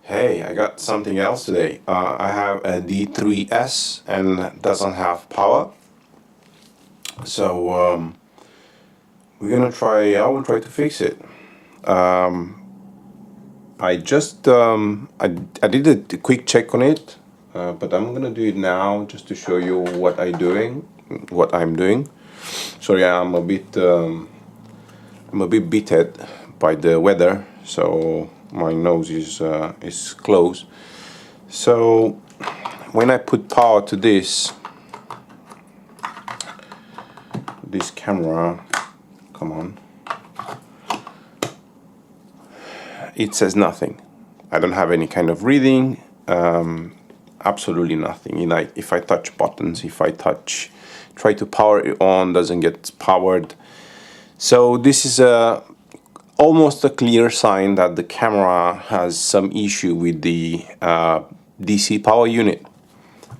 Hey, I got something else today. I have a D3s and doesn't have power. So we're gonna try. I will try to fix it. I just I did a quick check on it, but I'm gonna do it now just to show you what I'm doing. Sorry, I'm a bit beaten by the weather, so my nose is closed. So when I put power to this camera, come on, it says nothing. I don't have any kind of reading, absolutely nothing. Like if I touch buttons, if I try to power it on, doesn't get powered. So this is almost a clear sign that the camera has some issue with the DC power unit.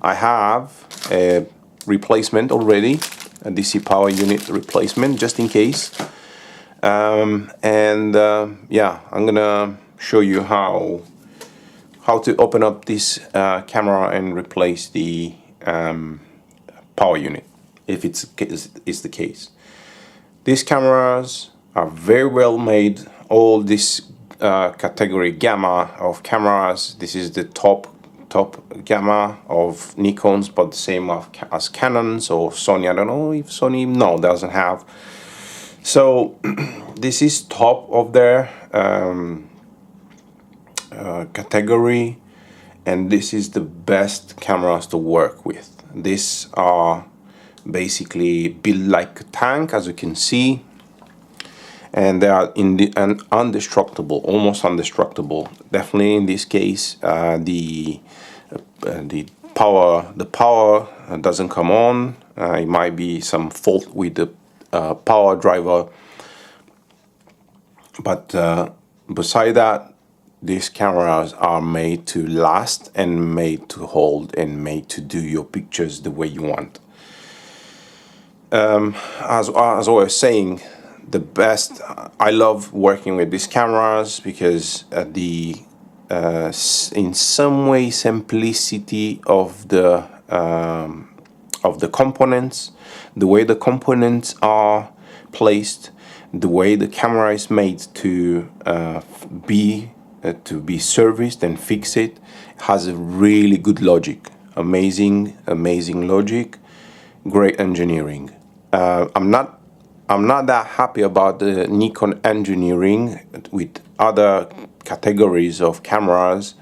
I have a replacement already, a DC power unit replacement, just in case. Yeah, I'm gonna show you how to open up this camera and replace the power unit, if it's the case. These cameras are very well made. All this category gamma of cameras. This is the top gamma of Nikon's, but the same as Canon's or Sony. I don't know if Sony doesn't have. So this is top of their category, and this is the best cameras to work with. These are basically built like a tank, as you can see, and they are indestructible, almost indestructible. Definitely in this case, the power doesn't come on. It might be some fault with the power driver, but beside that, these cameras are made to last and made to hold and made to do your pictures the way you want. As I was saying, the best, I love working with these cameras because in some way simplicity of the components, the way the components are placed, the way the camera is made to be serviced and fix it, has a really good logic, amazing logic, great engineering. I'm not that happy about the Nikon engineering with other categories of cameras.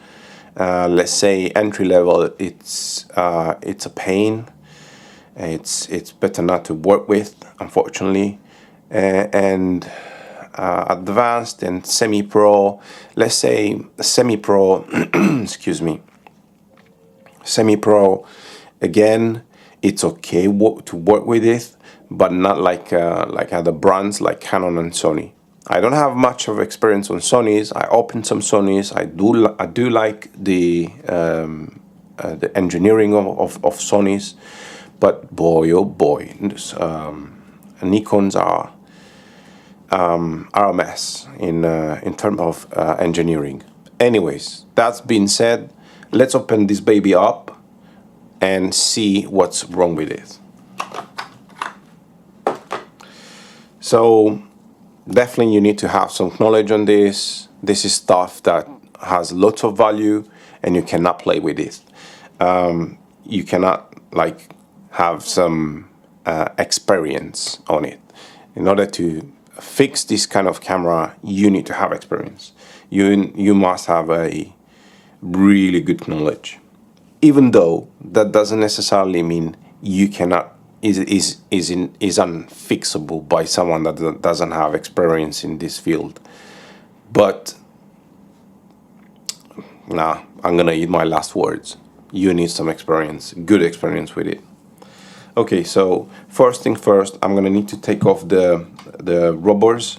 Let's say entry level, it's a pain. It's better not to work with, unfortunately. And advanced and semi-pro, let's say semi-pro, excuse me, semi-pro, again, it's okay to work with it, but not like other brands like Canon and Sony. I don't have much of experience on Sonys. I opened some Sonys. I do like the engineering of Sonys, but boy oh boy, Nikons are a mess in terms of engineering. Anyways, that's been said, let's open this baby up and see what's wrong with it. So definitely you need to have some knowledge on this. This is stuff that has lots of value and you cannot play with it. You cannot like have some experience on it. In order to fix this kind of camera, you need to have experience. You must have a really good knowledge. Even though that doesn't necessarily mean you cannot is unfixable by someone that doesn't have experience in this field. But nah, I'm gonna eat my last words. You need some experience, good experience with it. Okay, so first thing first, I'm gonna need to take off the rubbers.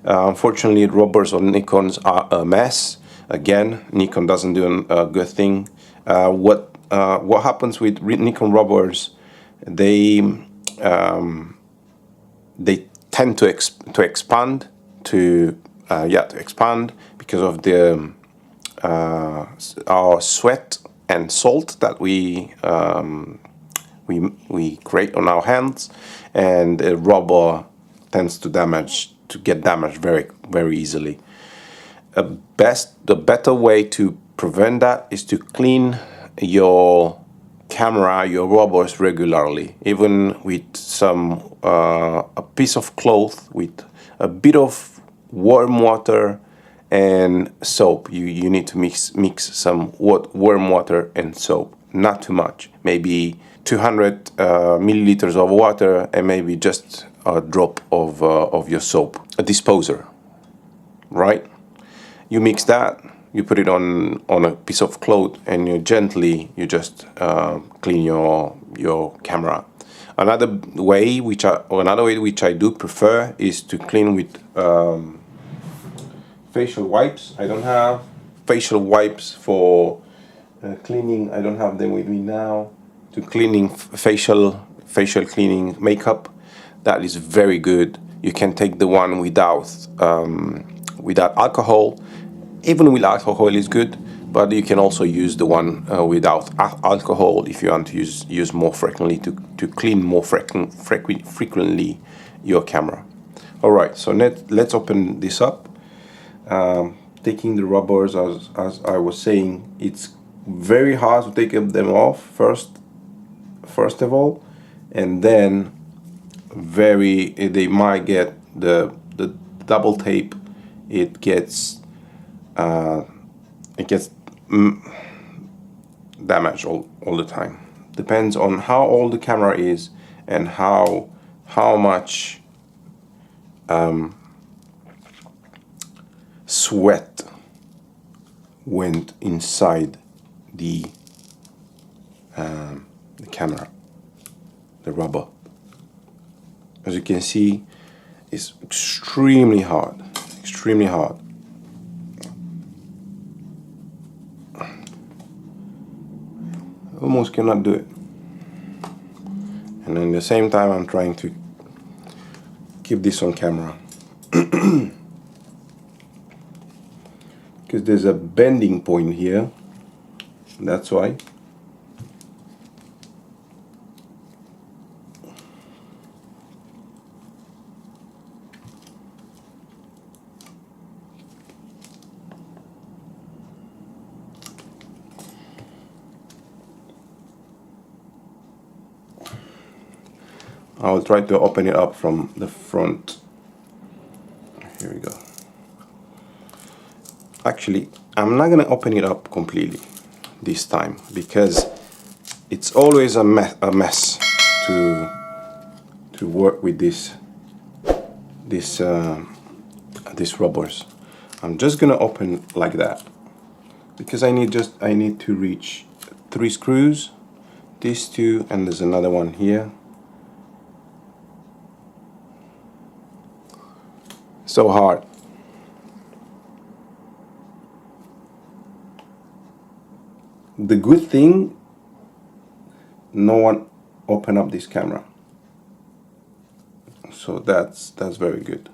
Unfortunately, rubbers on Nikons are a mess. Again, Nikon doesn't do a good thing. What happens with Nikon rubbers? They tend to expand because of the our sweat and salt that we create on our hands, and the rubber tends to get damaged very easily. The better way to prevent that is to clean your camera, your rubbers regularly, even with a piece of cloth with a bit of warm water and soap. You need to mix some warm water and soap, not too much, maybe 200 milliliters of water and maybe just a drop of your soap, a disposer, right? You mix that, you put it on a piece of cloth, and you just clean your camera. Another way which I do prefer is to clean with facial wipes. I don't have facial wipes for cleaning. I don't have them with me now. To cleaning facial cleaning makeup, that is very good. You can take the one without alcohol. Even with alcohol is good, but you can also use the one without alcohol if you want to use more frequently to clean more frequently your camera. All right, so let's open this up. Taking the rubbers, as I was saying, it's very hard to take them off first of all, and then they might get the double tape. It gets damaged all the time. Depends on how old the camera is and how much sweat went inside the camera, the rubber. As you can see, it's extremely hard. Almost cannot do it. And at the same time, I'm trying to keep this on camera. Because there's a bending point here. That's why. I'll try to open it up from the front. Here we go. Actually, I'm not gonna open it up completely this time because it's always a mess to work with these rubbers. I'm just gonna open like that because I need to reach 3 screws, these 2, and there's another one here. So hard. The good thing, no one opened up this camera, so that's very good.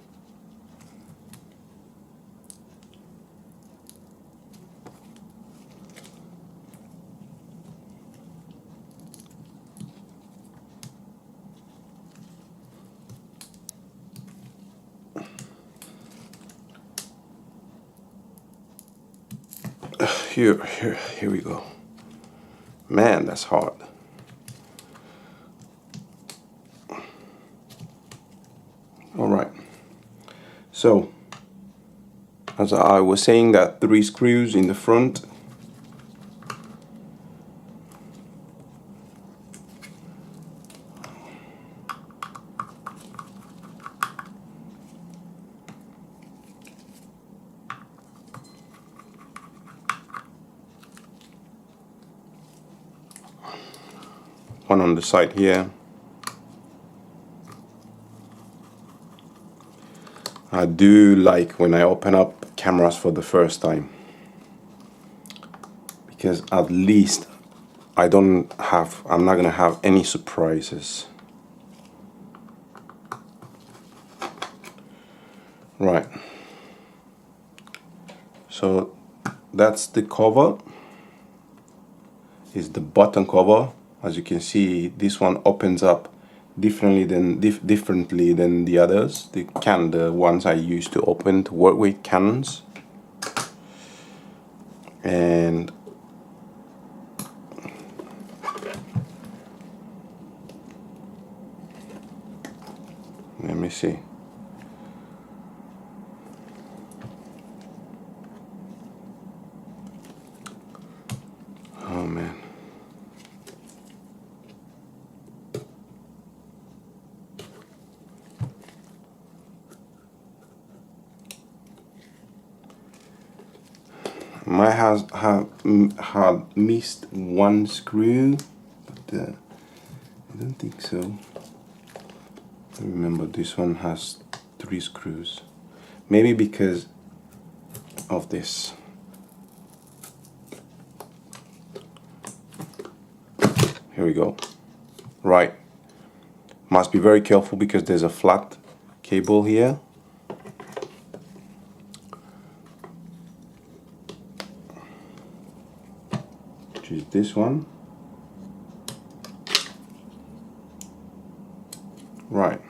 Here we go. Man, that's hard. All right. So, as I was saying, that 3 screws in the front. One on the side here. I do like when I open up cameras for the first time, because at least I'm not gonna have any surprises. Right. So that's the cover. Is the button cover. As you can see, this one opens up differently than the others. The ones I used to open to work with Canons. And let me see. Oh man. Might have missed one screw, but I don't think so. I remember this one has 3 screws. Maybe because of this. Here we go. Right. Must be very careful because there's a flat cable here. Which is this one. Right.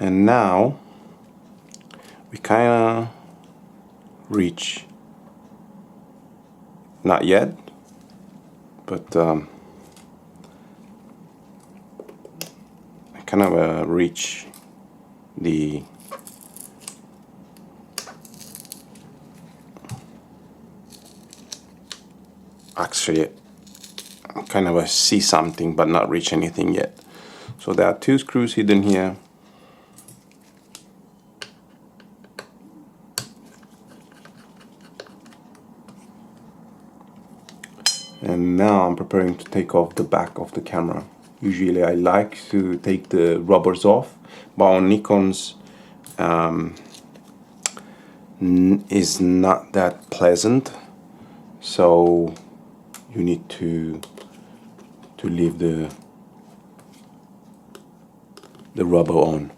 And now we kind of reach, not yet, but I kind of reach the actually I kind of see something but not reach anything yet. So there are 2 screws hidden here. And now I'm preparing to take off the back of the camera. Usually I like to take the rubbers off, but on Nikon's is not that pleasant, so you need to leave the rubber on.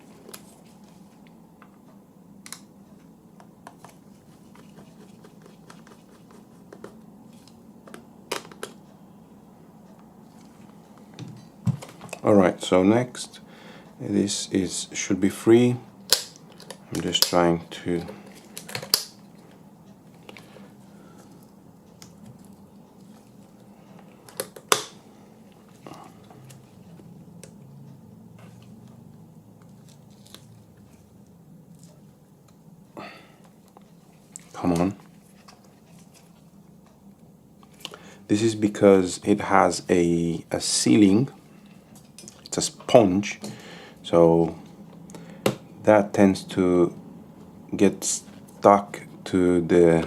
Alright, so next, this should be free. I'm just trying to come on. This is because it has a sealing. It's a sponge, so that tends to get stuck to this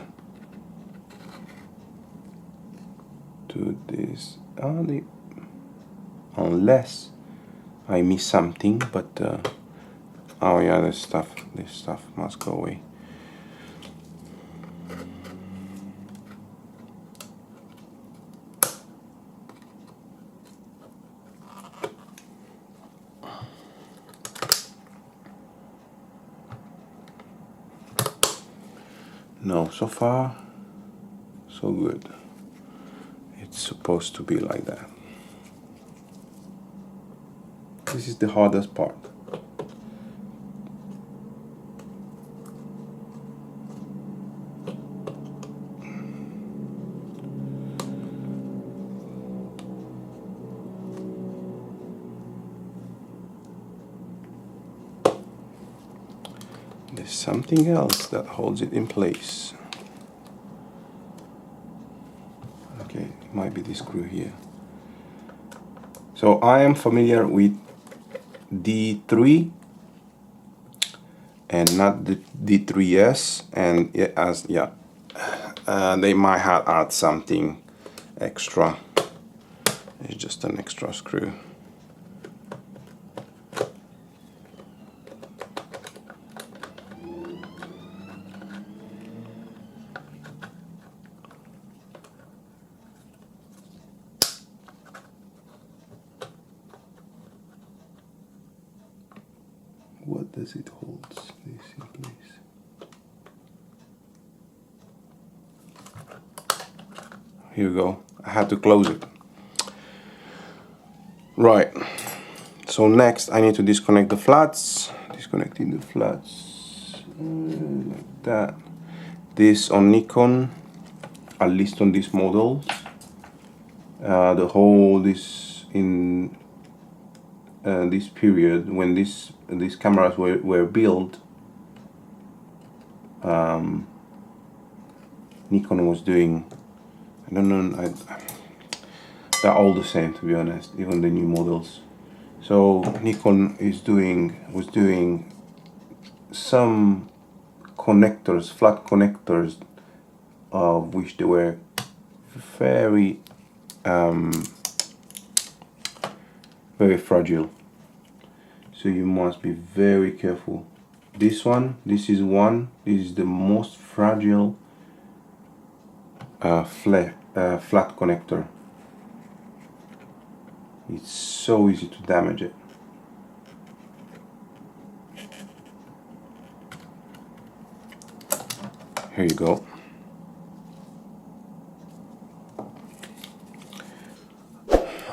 unless I miss something, but oh yeah, this stuff must go away. No, so far so good. It's supposed to be like that. This is the hardest part. There's something else that holds it in place. Okay, it might be this screw here. So I am familiar with D3 and not the D3s, and they might have add something extra. It's just an extra screw. does it hold this in place? Here we go. I had to close it. Right. So next I need to disconnect the flats. Disconnecting the flats like that. This on Nikon, at least on these models, the whole this in this period when these cameras were built, Nikon was doing, I don't know, they're all the same, to be honest, even the new models. So Nikon was doing some connectors, flat connectors, of which they were very very fragile. So you must be very careful. This is the most fragile flat connector. It's so easy to damage it. Here you go.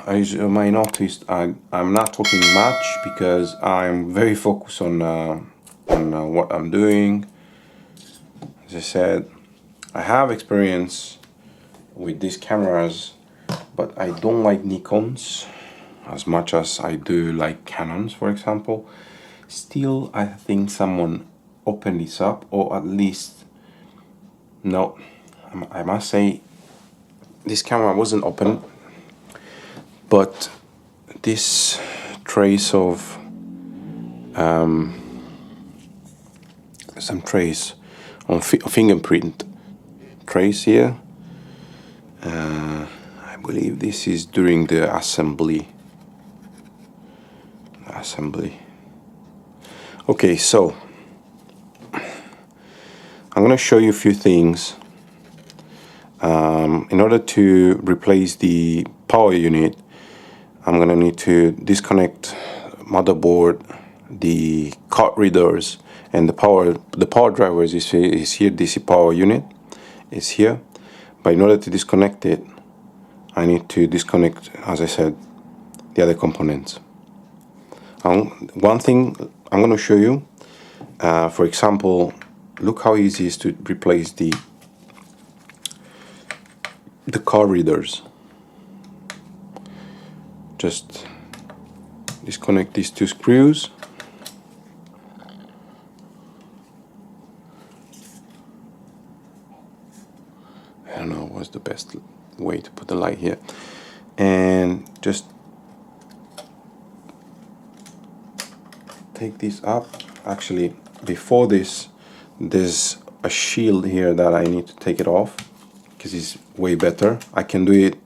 As you might notice, I'm not talking much because I'm very focused on what I'm doing. As I said, I have experience with these cameras, but I don't like Nikons as much as I do like Canons, for example. Still, I think someone opened this up, or at least, no, I must say this camera wasn't open, but this trace of some trace on fingerprint trace here, I believe this is during the assembly. Okay, so I'm going to show you a few things. In order to replace the power unit, I'm going to need to disconnect motherboard, the card readers, and the power drivers is here. DC power unit is here, but in order to disconnect it, I need to disconnect, as I said, the other components. One thing I'm going to show you, for example, look how easy it is to replace the card readers. Just disconnect these two screws. I don't know what's the best way to put the light here, and just take this up. Actually, before this, there's a shield here that I need to take it off because it's way better. I can do it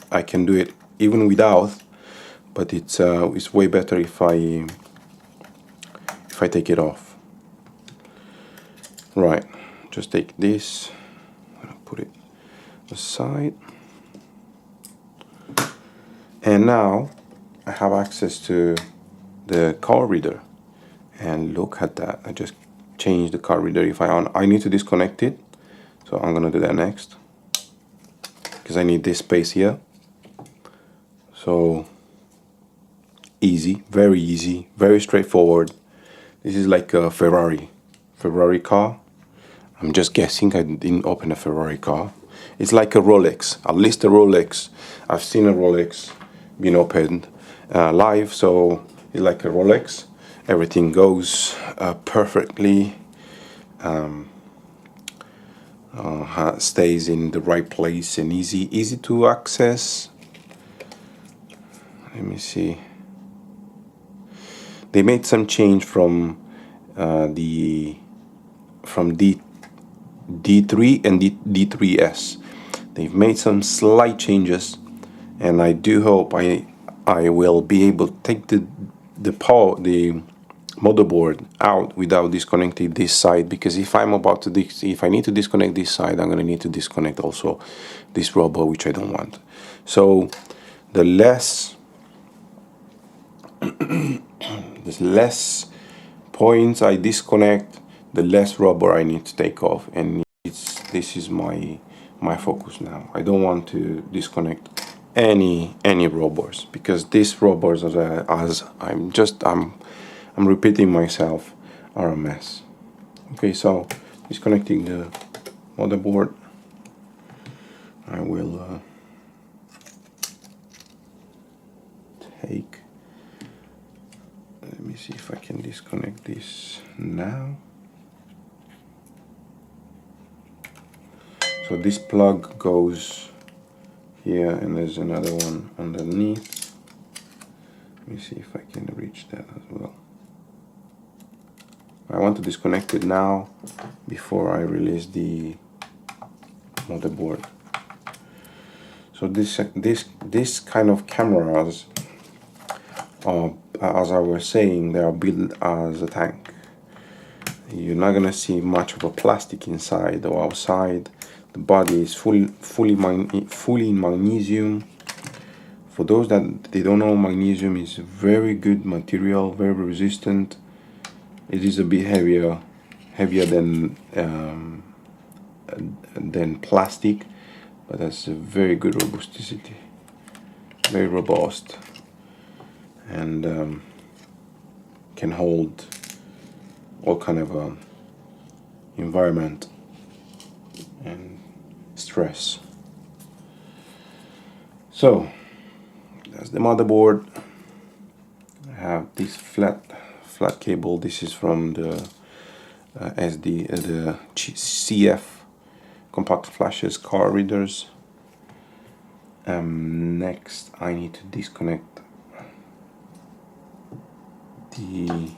even without, but it's way better if I take it off. Right, just take this, put it aside, and now I have access to the card reader. And look at that, I just changed the card reader. If I need to disconnect it, so I'm gonna do that next because I need this space here. So easy, very straightforward. This is like a Ferrari car. I'm just guessing, I didn't open a Ferrari car. It's like a Rolex, at least a Rolex. I've seen a Rolex being opened live, so it's like a Rolex. Everything goes perfectly, stays in the right place and easy to access. Let me see. They made some change from D3 and D3s. They've made some slight changes, and I do hope I will be able to take the motherboard out without disconnecting this side, because if I need to disconnect this side, I'm going to need to disconnect also this rubber, which I don't want. So the less points I disconnect, the less rubber I need to take off, and this is my focus now. I don't want to disconnect any rubbers, because these rubbers, as I'm repeating myself, are a mess. Okay, so disconnecting the motherboard, I will take. Let me see if I can disconnect this now. So this plug goes here, and there's another one underneath. Let me see if I can reach that as well. I want to disconnect it now before I release the motherboard. So this kind of cameras are, as I was saying, they are built as a tank. You're not gonna see much of a plastic inside or outside. The body is fully in magnesium. For those that they don't know, magnesium is a very good material, very resistant. It is a bit heavier than plastic, but that's a very good robusticity, very robust, and can hold all kind of environment and stress. So that's the motherboard. I have this flat cable. This is from the the CF compact flashes card readers. Next I need to disconnect the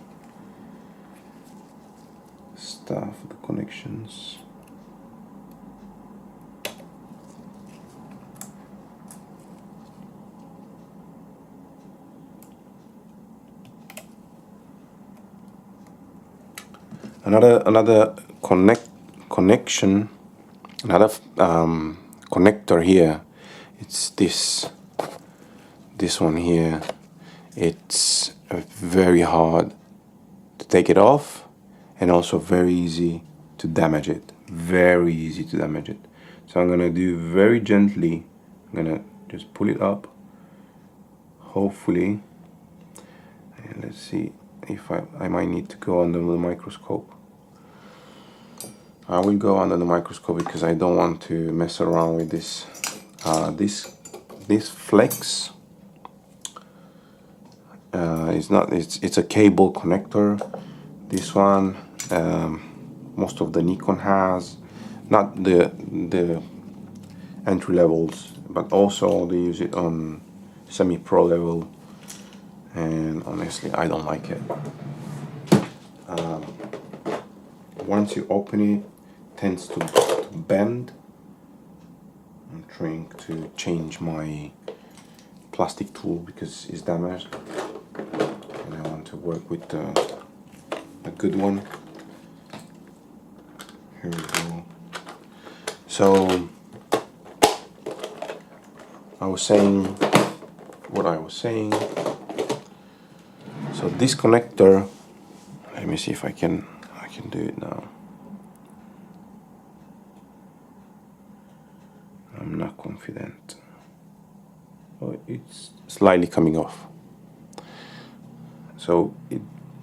stuff, the connections. Another connection, another connector here. It's this one here. It's very hard to take it off, and also very easy to damage it. Very easy to damage it. So I'm gonna do very gently. I'm gonna just pull it up. Hopefully, and let's see if I might need to go under the microscope. I will go under the microscope because I don't want to mess around with this. This flex it's a cable connector. This one most of the Nikon has, not the entry levels, but also they use it on semi-pro level, and honestly I don't like it. Once you open it, tends to bend. I'm trying to change my plastic tool because it's damaged, and I want to work with a good one. Here we go. So I was saying what I was saying. So this connector, let me see if I can do it now. I'm not confident. Oh, it's slightly coming off. So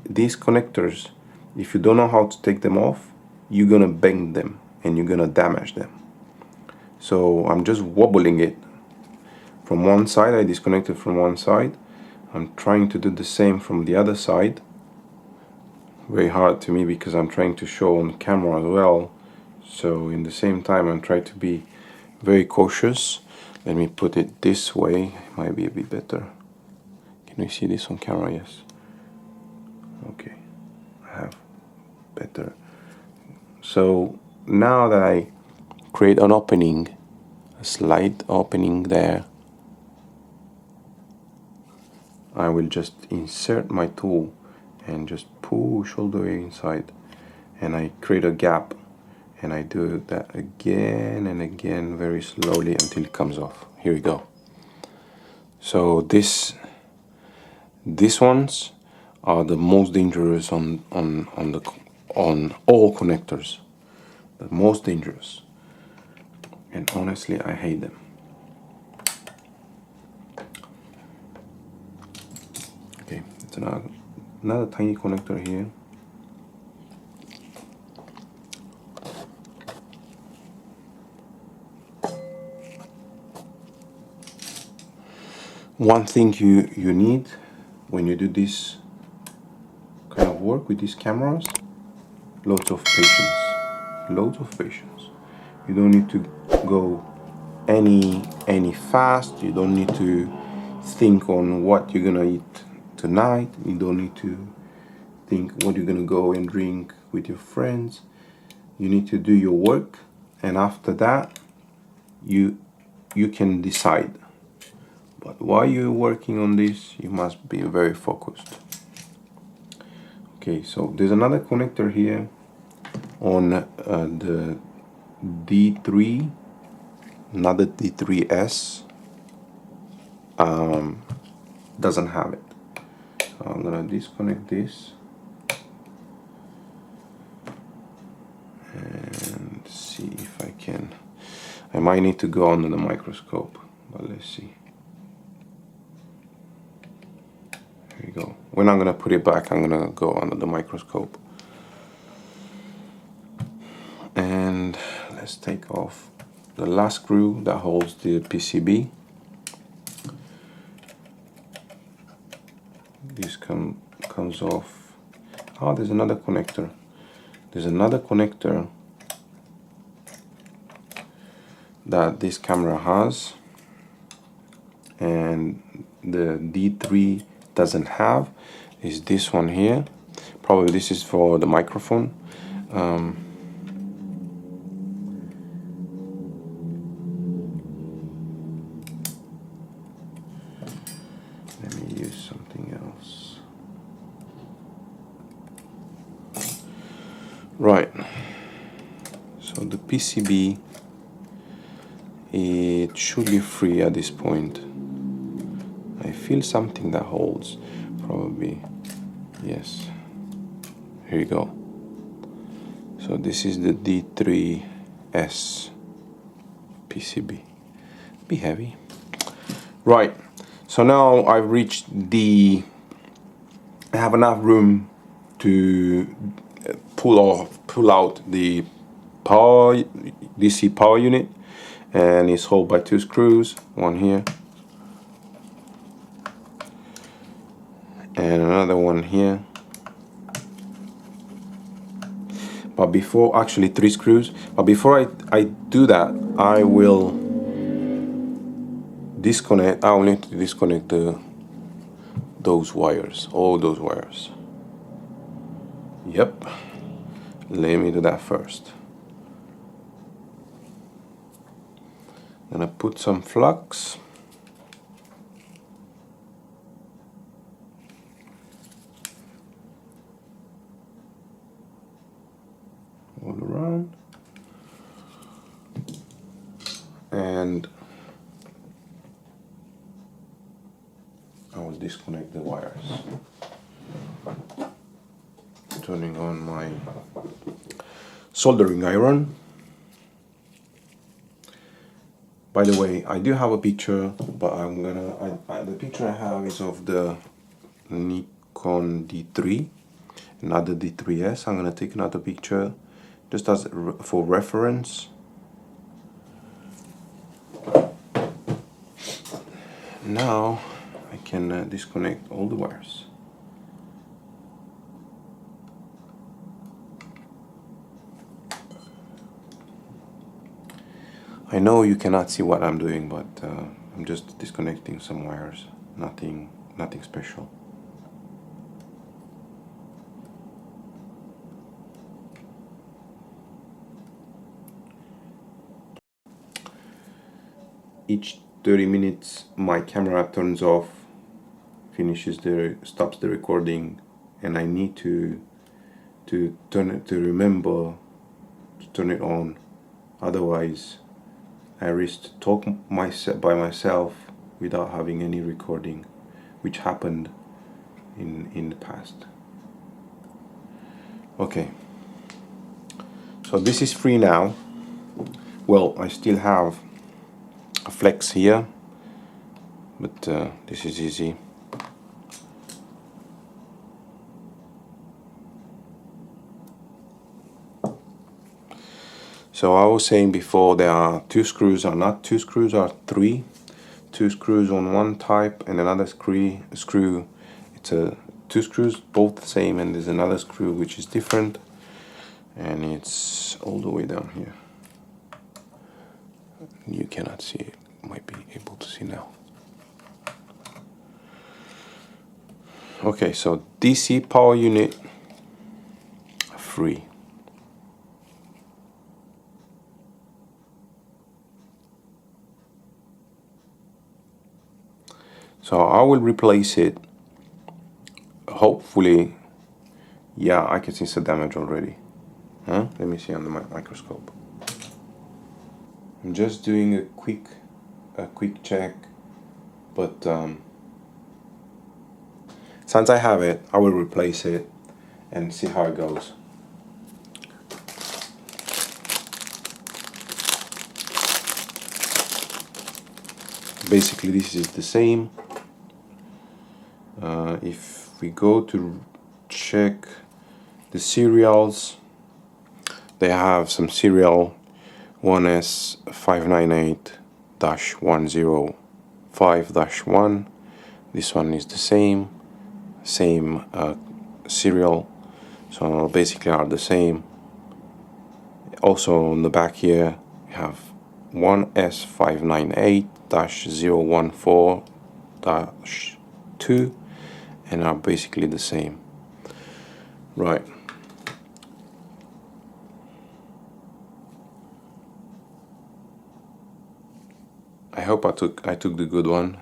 these connectors, if you don't know how to take them off, you're gonna bend them and you're gonna damage them. So I'm just wobbling it from one side. I disconnected from one side. I'm trying to do the same from the other side. Very hard to me because I'm trying to show on camera as well. So in the same time I'm trying to be very cautious. Let me put it this way, it might be a bit better. Can you see this on camera? Yes. Okay, I have better. So now that I create an opening, a slight opening there, I will just insert my tool and just push all the way inside, and I create a gap, and I do that again and again very slowly until it comes off. Here we go. So these ones are the most dangerous on all connectors. The most dangerous. And honestly, I hate them. Okay, it's another tiny connector here. One thing you need when you do this kind of work with these cameras, loads of patience. Loads of patience. You don't need to go any fast. You don't need to think on what you're gonna eat tonight. You don't need to think what you're gonna go and drink with your friends. You need to do your work, and after that you can decide. But while you're working on this, you must be very focused. Okay, so there's another connector here on the D3, another D3s, doesn't have it. So I'm gonna disconnect this and see if I can. I might need to go under the microscope, but let's see. Here we go. We're not gonna put it back, I'm gonna go under the microscope. And let's take off the last screw that holds the PCB. This comes off. Oh, there's another connector. There's another connector that this camera has, and the D3 doesn't have. Is this one here. Probably this is for the microphone. Let me use something else. Right. So the PCB, it should be free at this point. I feel something that holds. Probably. Yes. Here you go. So this is the D3s PCB. Be heavy. Right. So now I've reached I have enough room to pull out the DC power unit, and it's held by 2 screws, one here and another one here. But before, actually 3 screws, but before I do that, I will disconnect. I will need to disconnect those wires, all those wires. Yep, let me do that first. I'm gonna put some flux. All around. And I will disconnect the wires. Turning on my soldering iron. By the way, I do have a picture, but the picture I have is of the Nikon D3, another D3s. I'm gonna take another picture just as for reference. Now I can disconnect all the wires. I know you cannot see what I'm doing, but I'm just disconnecting some wires. Nothing special. Each 30 minutes my camera turns off, stops the recording, and I need to remember to turn it on. Otherwise I risk to talk by myself without having any recording, which happened in the past. Okay, so this is free now. Well, I still have a flex here, but this is easy. So I was saying before, there are two screws, are not two screws, are three. Two screws on one type and another screw. It's two screws, both the same, and there's another screw which is different, and it's all the way down here. You cannot see it, might be able to see now. Okay, so DC power unit, free. So I will replace it. Hopefully, yeah, I can see some damage already. Huh? Let me see on the microscope. I'm just doing a quick check, but since I have it, I will replace it and see how it goes. Basically, this is the same. If we go to check the serials, they have some serial 1S598-105-1. This one is the same serial, so basically are the same. Also on the back here we have 1S598-014-2, and are basically the same. Right. I hope I took the good one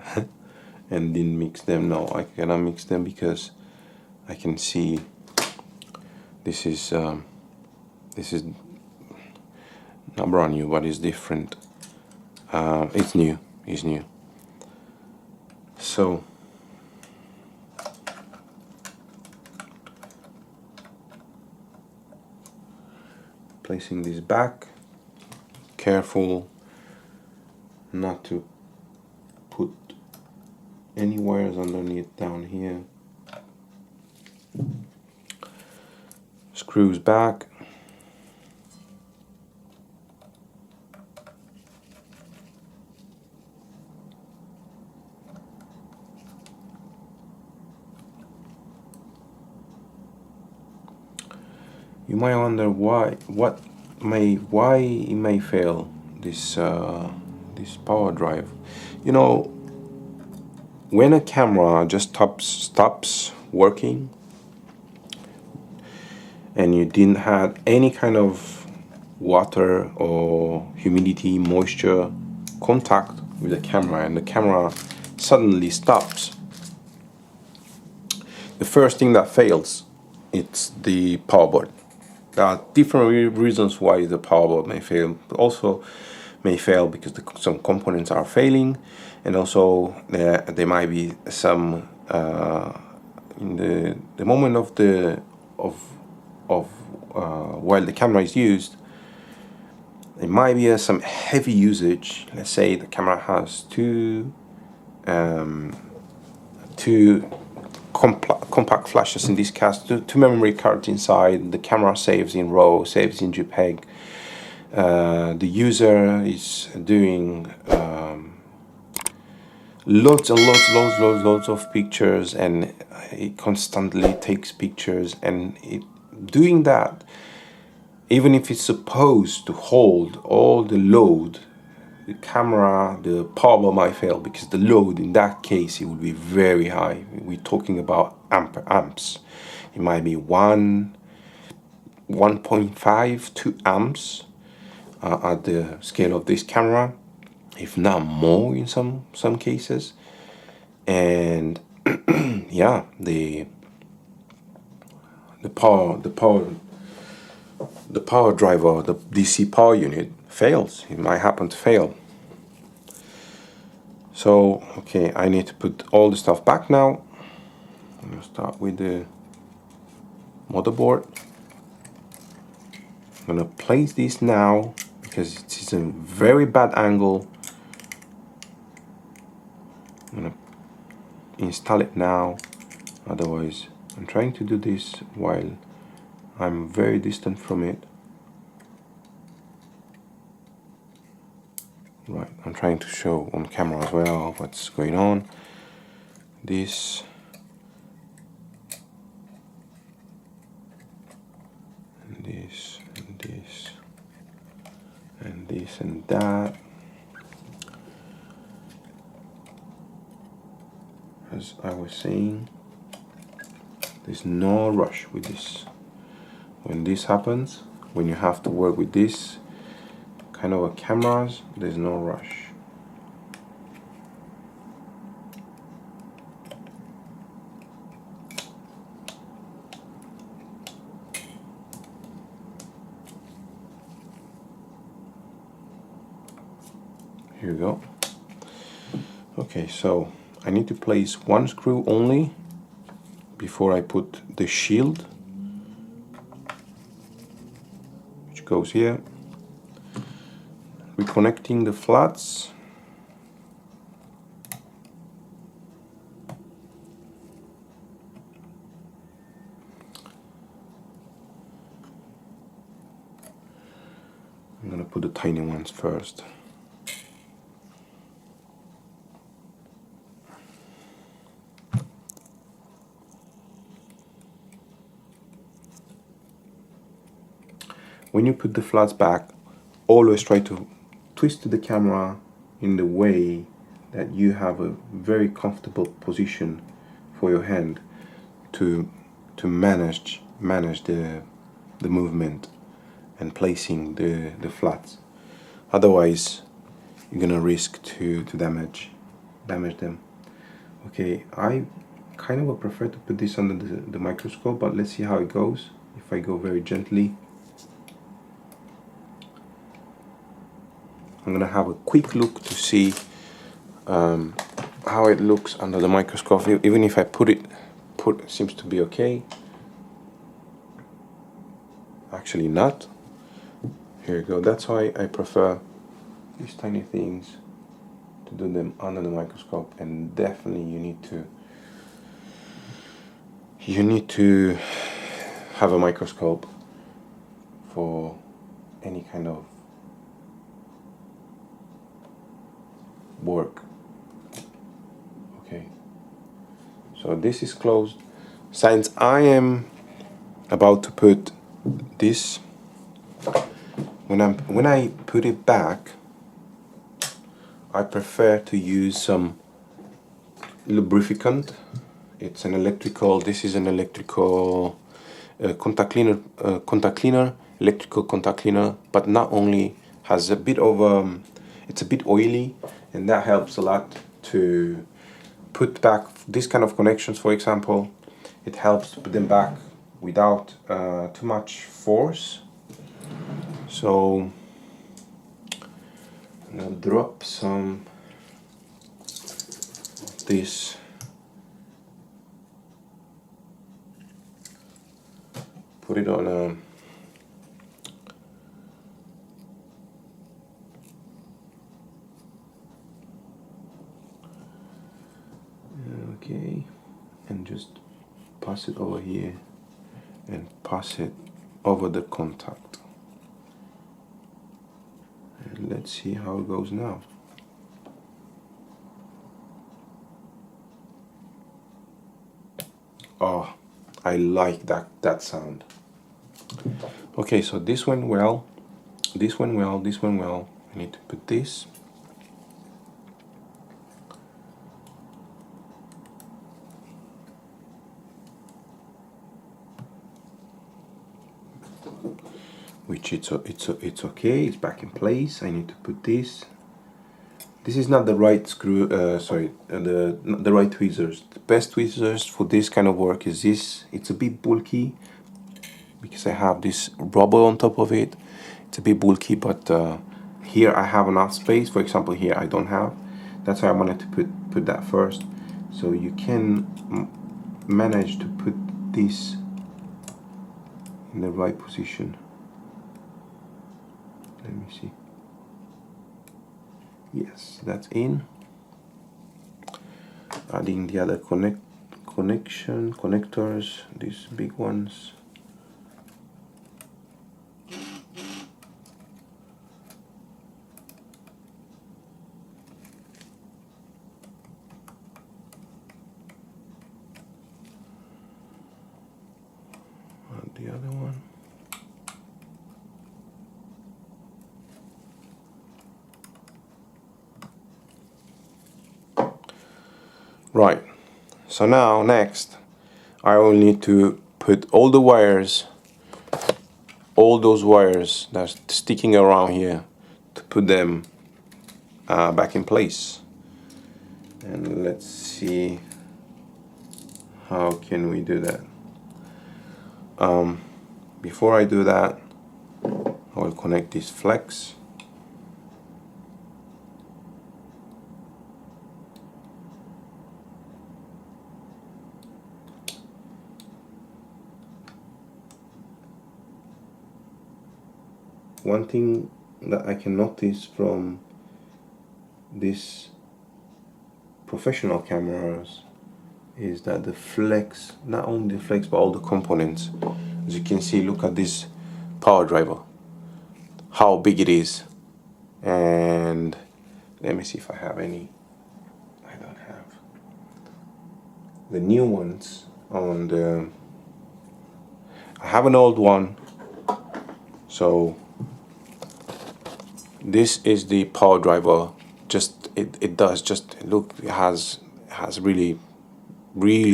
and didn't mix them. No, I cannot mix them because I can see this is not brand new, but it's different. It's new. So placing this back, careful not to put any wires underneath down here. Screws back. You might wonder why it may fail, this power drive. You know, when a camera just stops working and you didn't have any kind of water or humidity, moisture contact with the camera, and the camera suddenly stops, the first thing that fails, it's the power board. There are different reasons why the power board may fail, but also may fail because some components are failing, and also there might be some in the moment of while the camera is used, there might be some heavy usage. Let's say the camera has two compact flashes, in this case two memory cards inside. The camera saves in RAW, saves in JPEG. The user is doing loads of pictures, and it constantly takes pictures, and doing that, even if it's supposed to hold all the load, the camera, the power board might fail because the load in that case, it will be very high. We're talking about amps. It might be 1.5 2 amps at the scale of this camera, if not more in some cases. And yeah, the power driver, the DC power unit fails. It might happen to fail. So okay, I need to put all the stuff back now. I'm going to start with the motherboard. I'm going to place this now because it is a very bad angle. I'm going to install it now, otherwise I'm trying to do this while I'm very distant from it. Right, I'm trying to show on camera as well what's going on. This and this and this and this and that. As I was saying, there's no rush with this. When this happens, when you have to work with this kind of a cameras, there's no rush. Here we go. Okay, so I need to place one screw only before I put the shield, which goes here. Reconnecting the flats. I'm gonna put the tiny ones first. When you put the flats back, always try to twist the camera in the way that you have a very comfortable position for your hand to manage the movement and placing the flats. Otherwise, you're gonna risk to damage them. Okay, I kind of prefer to put this under the microscope, but let's see how it goes. If I go very gently, I'm gonna have a quick look to see how it looks under the microscope. Even if I put it seems to be okay. Actually not. Here you go. That's why I prefer these tiny things to do them under the microscope, and definitely you need to have a microscope for any kind of work. Okay, so this is closed. Since I am about to put this, when I put it back, I prefer to use some lubricant. It's an electrical. This is an electrical contact cleaner, electrical contact cleaner, but not only has a bit of it's a bit oily, and that helps a lot to put back this kind of connections. For example, it helps to put them back without too much force. So I'm gonna drop some of this. Put it on a okay, and just pass it over here and pass it over the contact. And let's see how it goes now. Oh, I like that sound. Okay, so this went well, this went well, this went well. I need to put this. Which it's okay, it's back in place. I need to put this. This is not the right screw, the right tweezers. The best tweezers for this kind of work is this. It's a bit bulky because I have this rubber on top of it. It's a bit bulky, but here I have enough space. For example, here I don't have. That's why I wanted to put that first. So you can managed to put this in the right position. Let me see. Yes, that's in. Adding the other connectors, these big ones. And the other one. Right, so now next I will need to put all the wires, all those wires that's sticking around here, to put them back in place. And let's see how can we do that. Before I do that, I will connect this flex. One thing that I can notice from this professional cameras is that the flex, not only the flex but all the components, as you can see, look at this power driver, how big it is. And let me see if I have any. I don't have the new ones on the, I have an old one. So this is the power driver. Just it does just look, it has really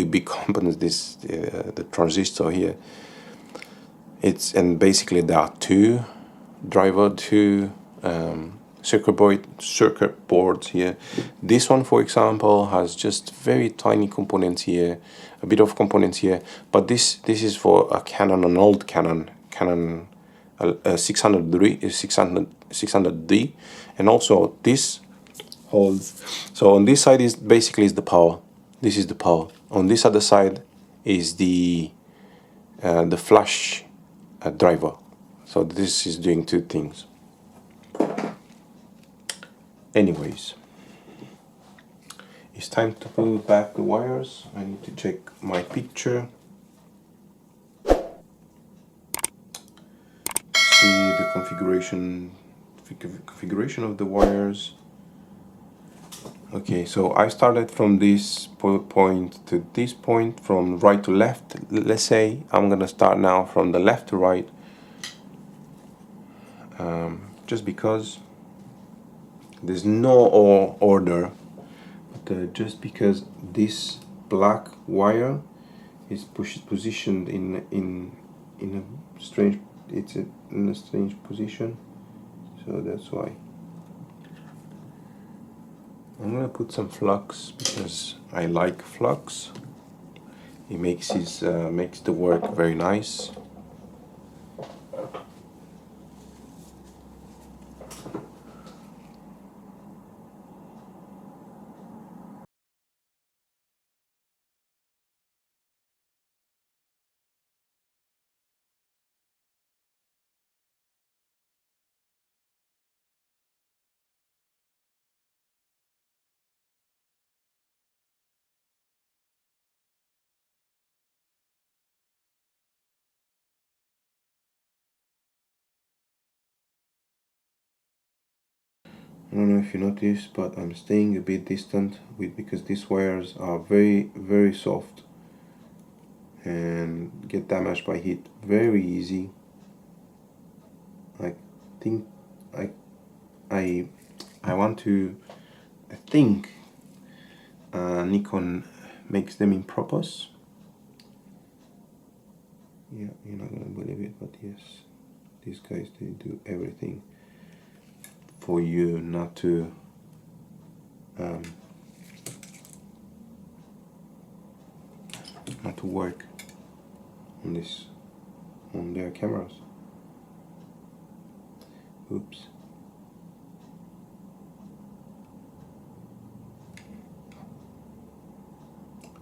big components. This the transistor here. It's, and basically there are two circuit boards here. This one, for example, has just very tiny components here, a bit of components here. But this is for a Canon, an old Canon 600D, and also this holds. So on this side is basically the power. This is the power. On this other side is the flash driver. So this is doing two things. Anyways, it's time to put back the wires. I need to check my picture. See the configuration of the wires. Okay, so I started from this point to this point, from right to left. Let's say I'm gonna start now from the left to right, just because there's no order, but just because this black wire is positioned in a strange, it's in a strange position, so that's why. I'm gonna put some flux because I like flux. It makes the work very nice. I don't know if you noticed, but I'm staying a bit distant because these wires are very soft and get damaged by heat very easy. I think I think Nikon makes them in purpose. Yeah, you're not gonna believe it, but yes, these guys, they do everything for you not to work on their cameras. Oops.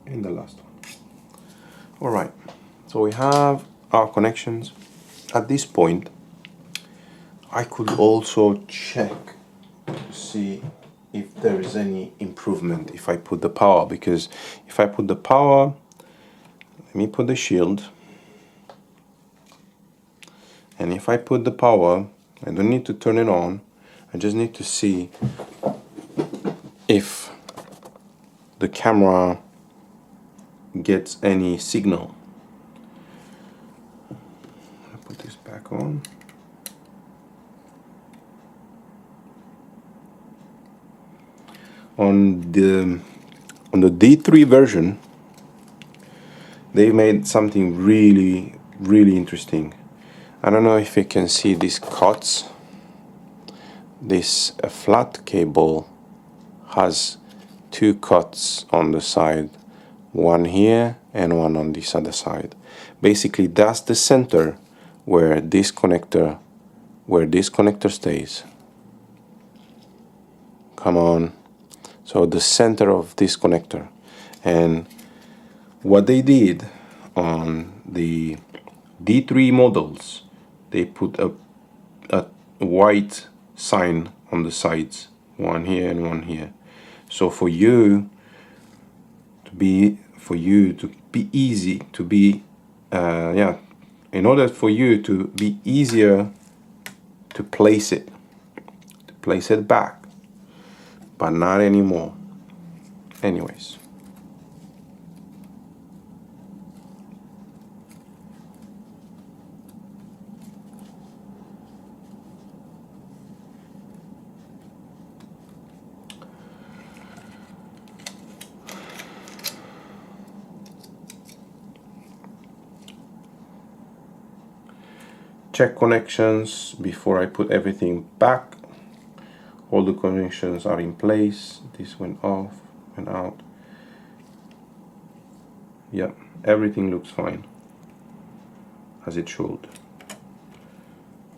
And the last one. Alright, so we have our connections. At this point, I could also check to see if there is any improvement if I put the power, because if I put the power, let me put the shield, and if I put the power, I don't need to turn it on, I just need to see if the camera gets any signal. I'll put this back on. On the D3 version, they made something really interesting. I don't know if you can see these cuts. This flat cable has two cuts on the side, one here and one on this other side. Basically, that's the center where this connector stays. Come on. So the center of this connector. And what they did on the D3 models, they put a white sign on the sides, one here and one here. So for you to be easy to be in order for you to be easier to place it back, but not anymore. Anyways, check connections before I put everything back. All the connections are in place. This went off, went out. Yeah, everything looks fine, as it should.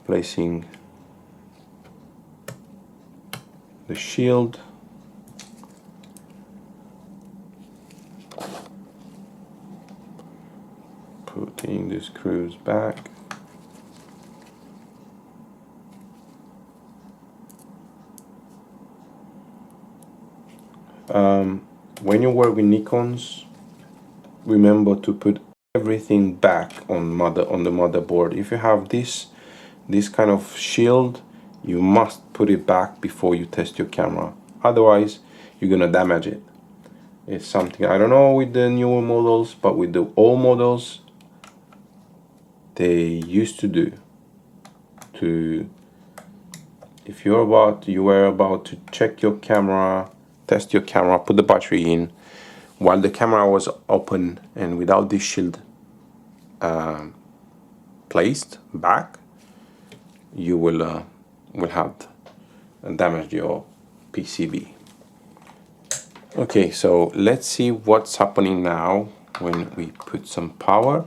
Placing the shield. Putting the screws back. When you work with Nikons, remember to put everything back on the motherboard. If you have this kind of shield, you must put it back before you test your camera. Otherwise, you're gonna damage it. It's something, I don't know with the newer models, but with the old models, they used to do. If you were about to check your camera, test your camera, put the battery in, while the camera was open and without this shield placed back, you will have damaged your PCB. Okay, so let's see what's happening now when we put some power.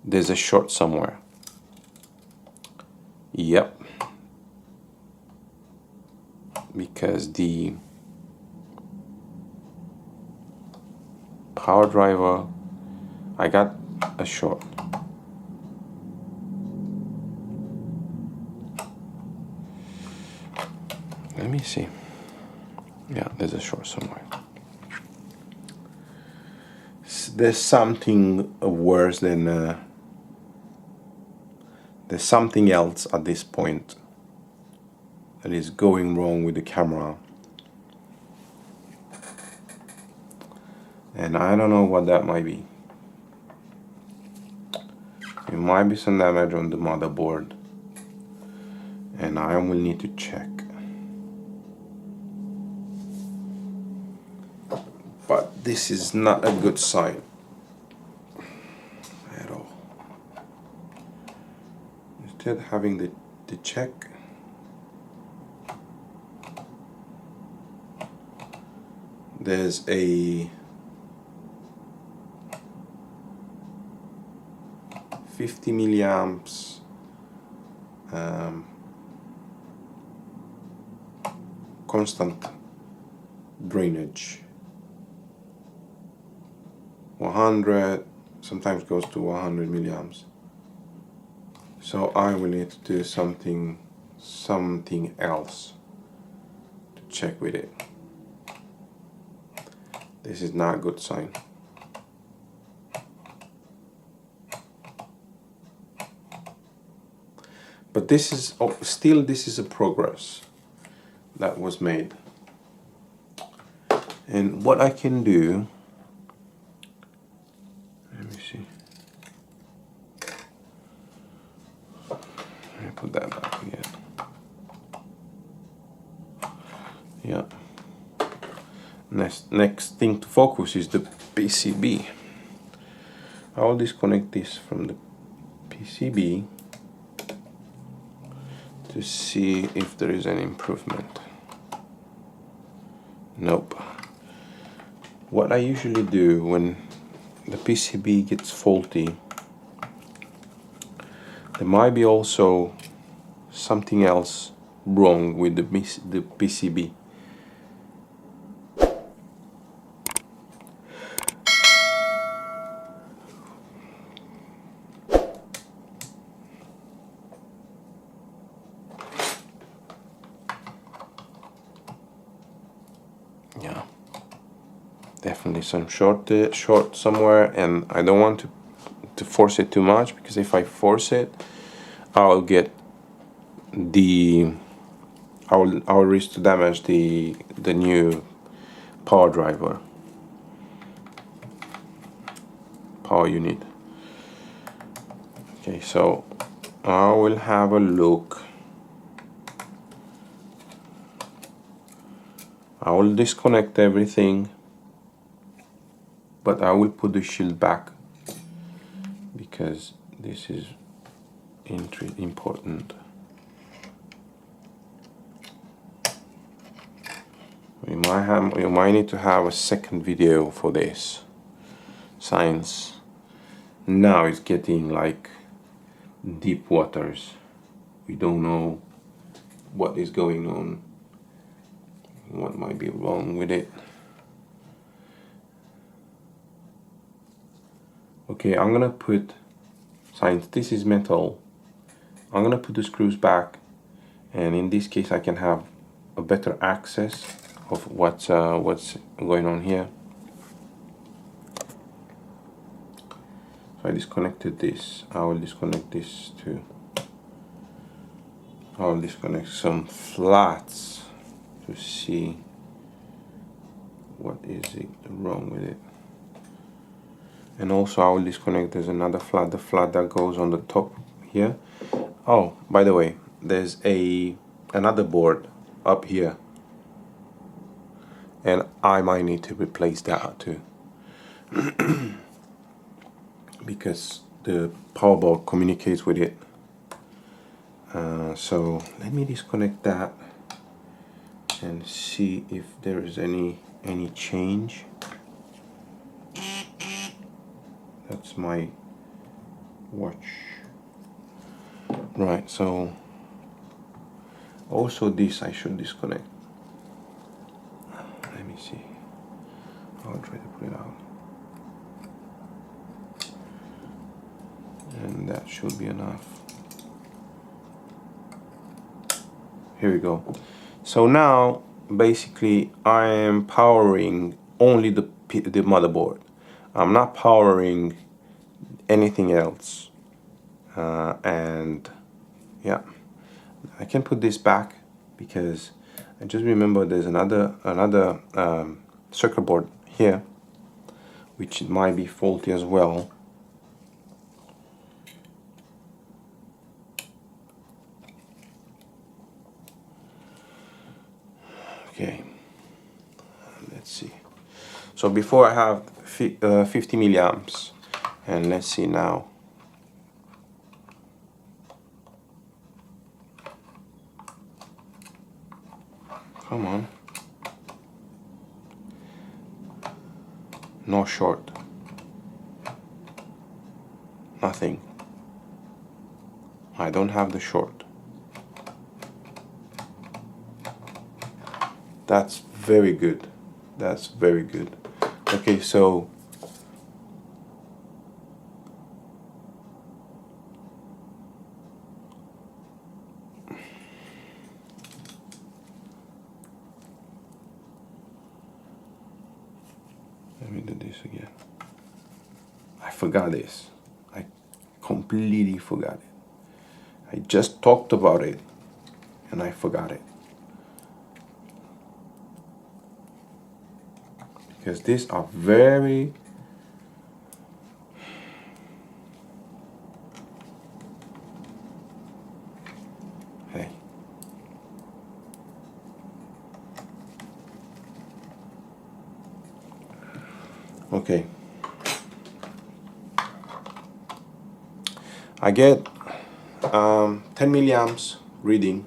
There's a short somewhere. Yep. Because the power driver, I got a short. Let me see. Yeah, there's a short somewhere. There's something worse than there's something else at this point that is going wrong with the camera, and I don't know what that might be. It might be some damage on the motherboard, and I will need to check. But this is not a good sign at all. Instead of having the check, there's a 50 milliamps constant drainage 100, sometimes goes to 100 milliamps. So I will need to do something else to check with it. This is not a good sign. But this is still, this is a progress that was made. And what I can do, let me see. Let me put that back again. Yeah. Next thing to focus is the PCB. I'll disconnect this from the PCB to see if there is an improvement. Nope. What I usually do when the PCB gets faulty, there might be also something else wrong with the PCB. Yeah, definitely some short somewhere, and I don't want to force it too much, because if I force it, I'll risk to damage the new power driver, power unit. Okay, so I will have a look. I will disconnect everything, but I will put the shield back because this is important. You might need to have a second video for this. Science now is getting like deep waters. We don't know what is going on, what might be wrong with it. Okay, I'm gonna put, since this is metal, I'm gonna put the screws back, and in this case I can have a better access of what's going on here. So I disconnected this. I will disconnect this too. I will disconnect some flats to see what is it wrong with it. And also I will disconnect, there's another flat, the flat that goes on the top here. Oh, by the way, there's another board up here, and I might need to replace that too. Because the power board communicates with it. So let me disconnect that and see if there is any change. That's my watch. Right, so also this I should disconnect. Let me see. I'll try to put it out. And that should be enough. Here we go. So now basically I am powering only the motherboard. I'm not powering anything else. And yeah, I can put this back because I just remember there's another circuit board here which might be faulty as well. Okay, let's see. So before I have 50 milliamps, and let's see now. Come on. No short. Nothing. I don't have the short. That's very good. That's very good. Okay, so Let me do this again. I forgot this. I completely forgot it. I just talked about it and I forgot it. Because these are very hey. Okay. I get 10 milliamps reading.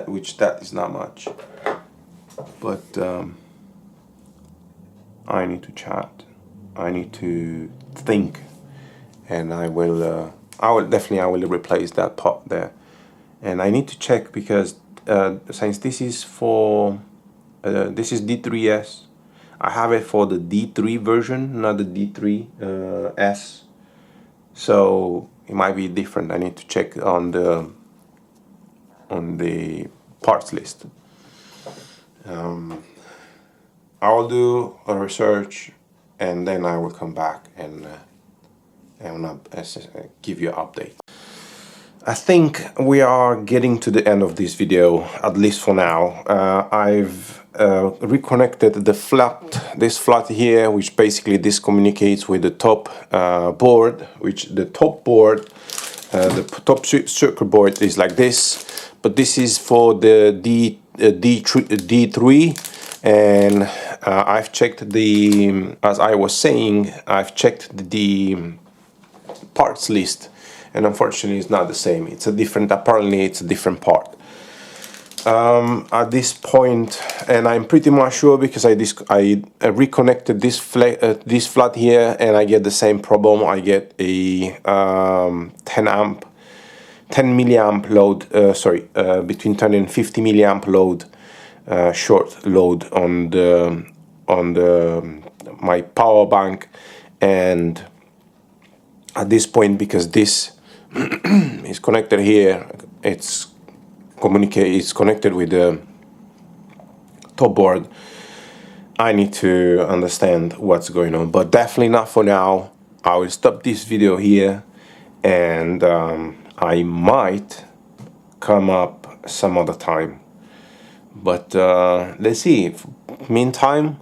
Which is not much. But I need to chat. I need to think, and I will replace that part there. And I need to check because since this is for this is D3s, I have it for the D3 version, not the D3s. So it might be different. I need to check on the parts list. I'll do a research and then I will come back and give you an update. I think we are getting to the end of this video, at least for now. I've reconnected this flat here, which basically this communicates with the top board, which the top board, the top circuit board is like this, but this is for the D3, and I've checked as I was saying, I've checked the parts list, and unfortunately it's not the same. It's a different, apparently it's a different part. At this point, and I'm pretty much sure because I reconnected this flat here and I get the same problem. I get a 10 milliamp load, between 10 and 50 milliamp load, short load on my power bank. And at this point, because this is connected here, it's connected with the top board, I need to understand what's going on, but definitely not for now. I will stop this video here, and I might come up some other time, but let's see. Meantime,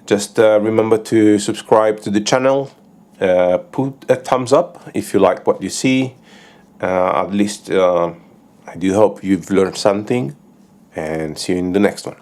just remember to subscribe to the channel, put a thumbs up if you like what you see. At least I do hope you've learned something, and see you in the next one.